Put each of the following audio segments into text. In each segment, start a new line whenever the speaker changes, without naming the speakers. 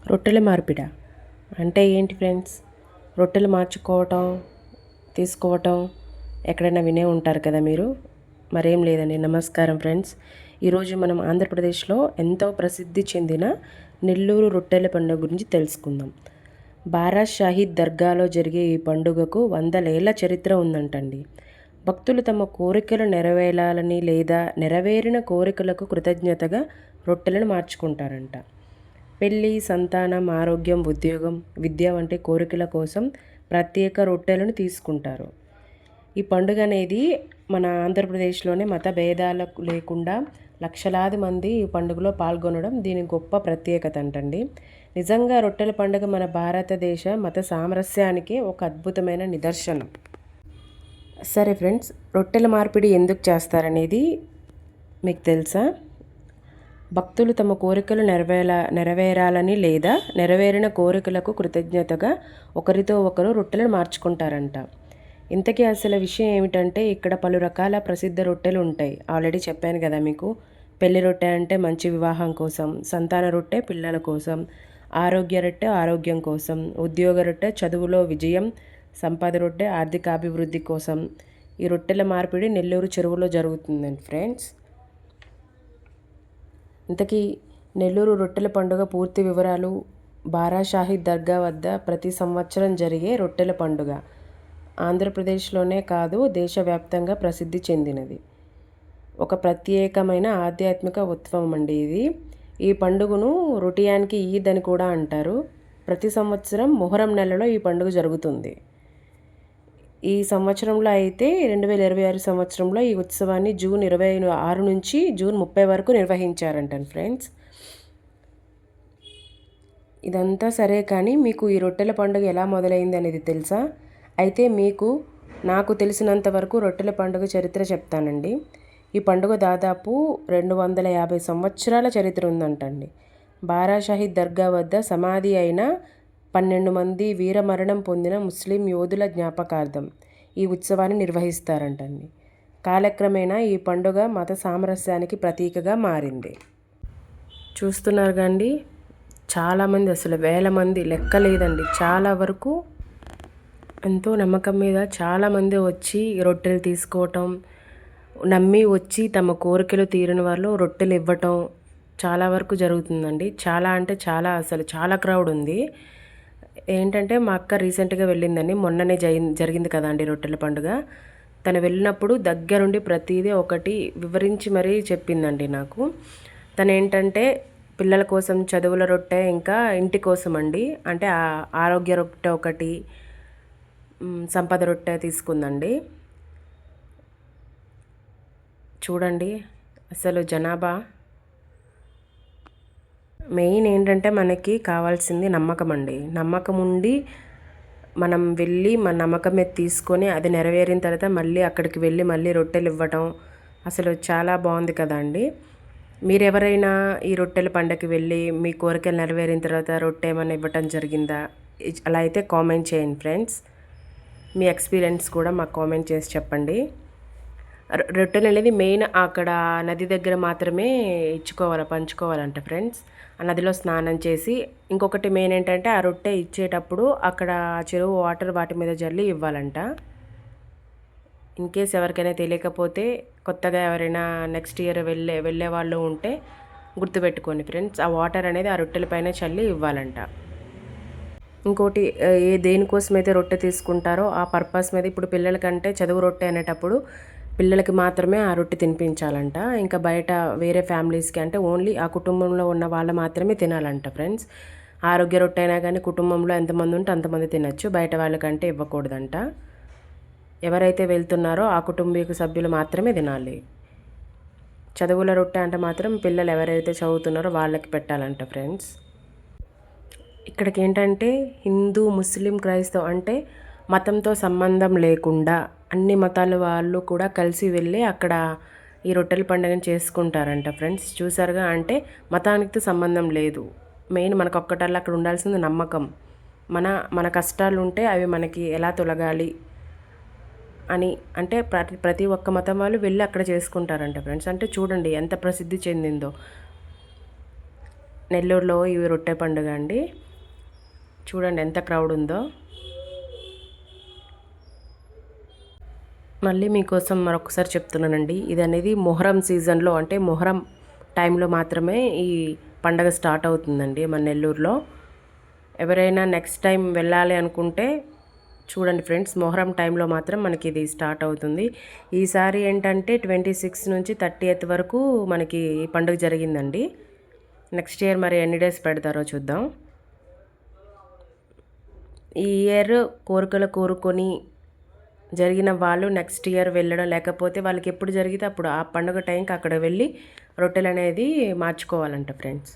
రొట్టెల మార్పిడా అంటే ఏంటి ఫ్రెండ్స్? రొట్టెలు మార్చుకోవటం, తీసుకోవటం ఎక్కడైనా వినే ఉంటారు కదా మీరు. మరేం లేదండి. నమస్కారం ఫ్రెండ్స్. ఈరోజు మనం ఆంధ్రప్రదేశ్లో ఎంతో ప్రసిద్ధి చెందిన నెల్లూరు రొట్టెల పండుగ గురించి తెలుసుకుందాం. బారా షాహీద్ దర్గాలో జరిగే ఈ పండుగకు వందలేళ్ల చరిత్ర ఉందంటండి. భక్తులు తమ కోరికలు నెరవేరాలని లేదా నెరవేరిన కోరికలకు కృతజ్ఞతగా రొట్టెలను మార్చుకుంటారంట. పెళ్ళి, సంతానం, ఆరోగ్యం, ఉద్యోగం, విద్య వంటి కోరికల కోసం ప్రత్యేక రొట్టెలను తీసుకుంటారు. ఈ పండుగ అనేది మన ఆంధ్రప్రదేశ్లోనే మత భేదాలకు లేకుండా లక్షలాది మంది ఈ పండుగలో పాల్గొనడం దీని గొప్ప ప్రత్యేకత అంటండి. నిజంగా రొట్టెల పండుగ మన భారతదేశ మత సామరస్యానికి ఒక అద్భుతమైన నిదర్శనం. సరే ఫ్రెండ్స్, రొట్టెల మార్పిడి ఎందుకు చేస్తారనేది మీకు తెలుసా? భక్తులు తమ కోరికలు నెరవేరాలని లేదా నెరవేరిన కోరికలకు కృతజ్ఞతగా ఒకరితో ఒకరు రొట్టెలను మార్చుకుంటారంట. ఇంతకీ అసలు విషయం ఏమిటంటే, ఇక్కడ పలు రకాల ప్రసిద్ధ రొట్టెలు ఉంటాయి. ఆల్రెడీ చెప్పాను కదా మీకు. పెళ్లి రొట్టె అంటే మంచి వివాహం కోసం, సంతాన రొట్టె పిల్లల కోసం, ఆరోగ్య రొట్టె ఆరోగ్యం కోసం, ఉద్యోగ రొట్టె చదువులో విజయం, సంపద రొట్టె ఆర్థికాభివృద్ధి కోసం. ఈ రొట్టెల మార్పిడి నెల్లూరు చెరువులో జరుగుతుందండి ఫ్రెండ్స్. ఇంతకీ నెల్లూరు రొట్టెల పండుగ పూర్తి వివరాలు. బారా షాహీద్ దర్గా వద్ద ప్రతి సంవత్సరం జరిగే రొట్టెల పండుగ ఆంధ్రప్రదేశ్లోనే కాదు, దేశవ్యాప్తంగా ప్రసిద్ధి చెందినది. ఒక ప్రత్యేకమైన ఆధ్యాత్మిక ఉత్సవం అండి ఇది. ఈ పండుగను రొటియానికి ఈద్ అని కూడా అంటారు. ప్రతి సంవత్సరం మొహరం నెలలో ఈ పండుగ జరుగుతుంది. ఈ సంవత్సరంలో అయితే 2026 సంవత్సరంలో ఈ ఉత్సవాన్ని జూన్ 26 నుంచి జూన్ 30 వరకు నిర్వహించారంట ఫ్రెండ్స్. ఇదంతా సరే, కానీ మీకు ఈ రొట్టెల పండుగ ఎలా మొదలైంది అనేది తెలుసా? అయితే నాకు తెలిసినంత వరకు రొట్టెల పండుగ చరిత్ర చెప్తానండి. ఈ పండుగ దాదాపు 250 సంవత్సరాల చరిత్ర ఉందంటండి. బారా షాహీద్ దర్గా వద్ద సమాధి అయిన 12 మంది వీరమరణం పొందిన ముస్లిం యోధుల జ్ఞాపకార్థం ఈ ఉత్సవాన్ని నిర్వహిస్తారంటండి. కాలక్రమేణా ఈ పండుగ మత సామరస్యానికి ప్రతీకగా మారింది. చూస్తున్నారు కండి, చాలామంది, అసలు వేల మంది, లెక్క లేదండి, చాలా వరకు ఎంతో నమ్మకం మీద చాలామంది వచ్చి రొట్టెలు తీసుకోవటం, నమ్మి వచ్చి తమ కోరికలు తీరిన వాళ్ళు రొట్టెలు ఇవ్వటం చాలా వరకు జరుగుతుందండి. చాలా అంటే చాలా, అసలు చాలా క్రౌడ్ ఉంది. ఏంటంటే మా అక్క రీసెంట్గా వెళ్ళిందండి. మొన్ననే జరిగింది కదా అండి రొట్టెల పండుగ. తను వెళ్ళినప్పుడు దగ్గరుండి ప్రతిదీ ఒకటి వివరించి మరీ చెప్పిందండి నాకు. తను ఏంటంటే పిల్లల కోసం చదువుల రొట్టె, ఇంకా ఇంటి కోసం అండి, అంటే ఆరోగ్య రొట్టె ఒకటి, సంపద రొట్టె తీసుకుందండి. చూడండి అసలు జనాభా. మెయిన్ ఏంటంటే మనకి కావాల్సింది నమ్మకం అండి. నమ్మకం ఉండి మనం వెళ్ళి మన నమ్మకం మీద తీసుకొని అది నెరవేరిన తర్వాత మళ్ళీ అక్కడికి వెళ్ళి మళ్ళీ రొట్టెలు ఇవ్వటం అసలు చాలా బాగుంది కదా అండి. మీరెవరైనా ఈ రొట్టెల పండగకి వెళ్ళి మీ కోరికలు నెరవేరిన తర్వాత రొట్టె ఏమైనా ఇవ్వటం జరిగిందా? అలా అయితే కామెంట్ చేయండి ఫ్రెండ్స్. మీ ఎక్స్పీరియన్స్ కూడా మాకు కామెంట్ చేసి చెప్పండి. రొట్టెలు అనేది మెయిన్ అక్కడ నది దగ్గర మాత్రమే పంచుకోవాలంట ఫ్రెండ్స్. ఆ నదిలో స్నానం చేసి, ఇంకొకటి మెయిన్ ఏంటంటే ఆ రొట్టె ఇచ్చేటప్పుడు అక్కడ చెరువు వాటర్ వాటి మీద జల్లి ఇవ్వాలంట. ఇన్ కేస్ ఎవరికైనా తెలియకపోతే, కొత్తగా ఎవరైనా నెక్స్ట్ ఇయర్ వెళ్ళే వాళ్ళు ఉంటే గుర్తుపెట్టుకోండి ఫ్రెండ్స్, ఆ వాటర్ అనేది ఆ రొట్టెల పైన చల్లి ఇవ్వాలంట. ఇంకోటి, దేనికోసం అయితే రొట్టె తీసుకుంటారో ఆ పర్పస్ మీద, ఇప్పుడు పిల్లలకంటే చదువు రొట్టె అనేటప్పుడు పిల్లలకి మాత్రమే ఆ రొట్టె తినిపించాలంట. ఇంకా బయట వేరే ఫ్యామిలీస్కి, అంటే ఓన్లీ ఆ కుటుంబంలో ఉన్న వాళ్ళు మాత్రమే తినాలంట ఫ్రెండ్స్. ఆరోగ్య రొట్టె అయినా కానీ కుటుంబంలో ఎంతమంది ఉంటే అంతమంది తినచ్చు, బయట వాళ్ళకంటే ఇవ్వకూడదంట. ఎవరైతే వెళ్తున్నారో ఆ కుటుంబీక సభ్యులు మాత్రమే తినాలి. చదువుల రొట్టె అంటే మాత్రం పిల్లలు ఎవరైతే చదువుతున్నారో వాళ్ళకి పెట్టాలంట ఫ్రెండ్స్. ఇక్కడికి ఏంటంటే హిందూ, ముస్లిం, క్రైస్తవ అంటే మతంతో సంబంధం లేకుండా అన్ని మతాల వాళ్ళు కూడా కలిసి వెళ్ళి అక్కడ ఈ రొట్టెల పండుగను చేసుకుంటారంట ఫ్రెండ్స్. చూసారుగా, అంటే మతానికి సంబంధం లేదు. మెయిన్ మనకు ఒక్కటల్లా అక్కడ ఉండాల్సింది నమ్మకం. మన కష్టాలు ఉంటే అవి మనకి ఎలా తొలగాలి అని, అంటే ప్రతి ఒక్క మతం వాళ్ళు వెళ్ళి అక్కడ చేసుకుంటారంట ఫ్రెండ్స్. అంటే చూడండి ఎంత ప్రసిద్ధి చెందిందో. నెల్లూరులో ఇవి రొట్టె పండుగ అండి. చూడండి ఎంత క్రౌడ్ ఉందో. మళ్ళీ మీకోసం మరొకసారి చెప్తున్నానండి, ఇది అనేది మొహరం సీజన్లో అంటే మొహరం టైంలో మాత్రమే ఈ పండగ స్టార్ట్ అవుతుందండి మన నెల్లూరులో. ఎవరైనా నెక్స్ట్ టైం వెళ్ళాలి అనుకుంటే చూడండి ఫ్రెండ్స్, మొహరం టైంలో మాత్రం మనకి ఇది స్టార్ట్ అవుతుంది. ఈసారి ఏంటంటే 26 నుంచి 30th వరకు మనకి ఈ పండుగ జరిగిందండి. నెక్స్ట్ ఇయర్ మరి ఎన్ని డేస్ పెడతారో చూద్దాం. ఈ ఇయర్ కోరికలు కోరుకొని జరిగిన వాళ్ళు నెక్స్ట్ ఇయర్ వెళ్ళడం, లేకపోతే వాళ్ళకి ఎప్పుడు జరిగితే అప్పుడు ఆ పండుగ టైంకి అక్కడ వెళ్ళి రొట్టెలు అనేది మార్చుకోవాలంట ఫ్రెండ్స్.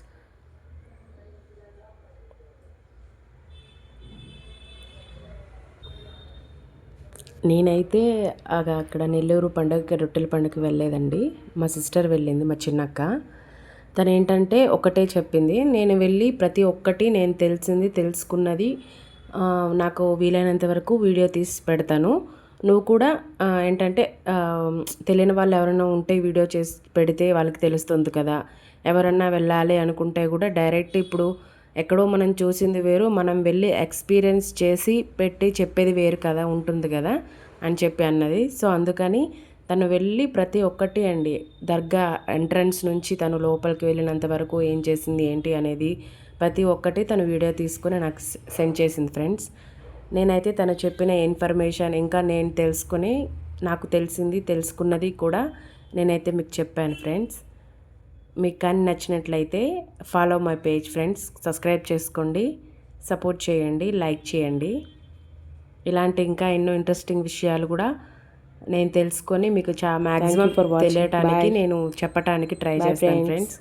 నేనైతే అక్కడ నెల్లూరు పండుగకి రొట్టెల పండుగకి వెళ్ళలేదండి. మా సిస్టర్ వెళ్ళింది, మా చిన్నక్క. తను ఏంటంటే ఒకటే చెప్పింది, నేను వెళ్ళి ప్రతి ఒక్కటి నేను తెలుసుకున్నది నాకు వీలైనంత వరకు వీడియో తీసి పెడతాను. నువ్వు కూడా ఏంటంటే తెలియని వాళ్ళు ఎవరైనా ఉంటే వీడియో చేసి పెడితే వాళ్ళకి తెలుస్తుంది కదా. ఎవరన్నా వెళ్ళాలి అనుకుంటే కూడా డైరెక్ట్ ఇప్పుడు ఎక్కడో మనం చూసింది వేరు, మనం వెళ్ళి ఎక్స్పీరియన్స్ చేసి పెట్టి చెప్పేది వేరు కదా, ఉంటుంది కదా అని చెప్పి అన్నది. సో అందుకని తను వెళ్ళి ప్రతి ఒక్కటి అండి, దర్గా ఎంట్రన్స్ నుంచి తను లోపలికి వెళ్ళినంత వరకు ఏం చేసింది ఏంటి అనేది ప్రతి ఒక్కటి తను వీడియో తీసుకుని నాకు సెండ్ చేసింది ఫ్రెండ్స్. నేనైతే తను చెప్పిన ఇన్ఫర్మేషన్ ఇంకా నేను నాకు తెలుసుకున్నది కూడా నేనైతే మీకు చెప్పాను ఫ్రెండ్స్. మీకు కానీ నచ్చినట్లయితే follow my page friends, subscribe చేసుకోండి, సపోర్ట్ చేయండి, లైక్ చేయండి. ఇలాంటి ఇంకా ఎన్నో ఇంట్రెస్టింగ్ విషయాలు కూడా నేను తెలుసుకొని మీకు మ్యాక్సిమం తెలియటానికి నేను చెప్పటానికి ట్రై చేస్తాను ఫ్రెండ్స్.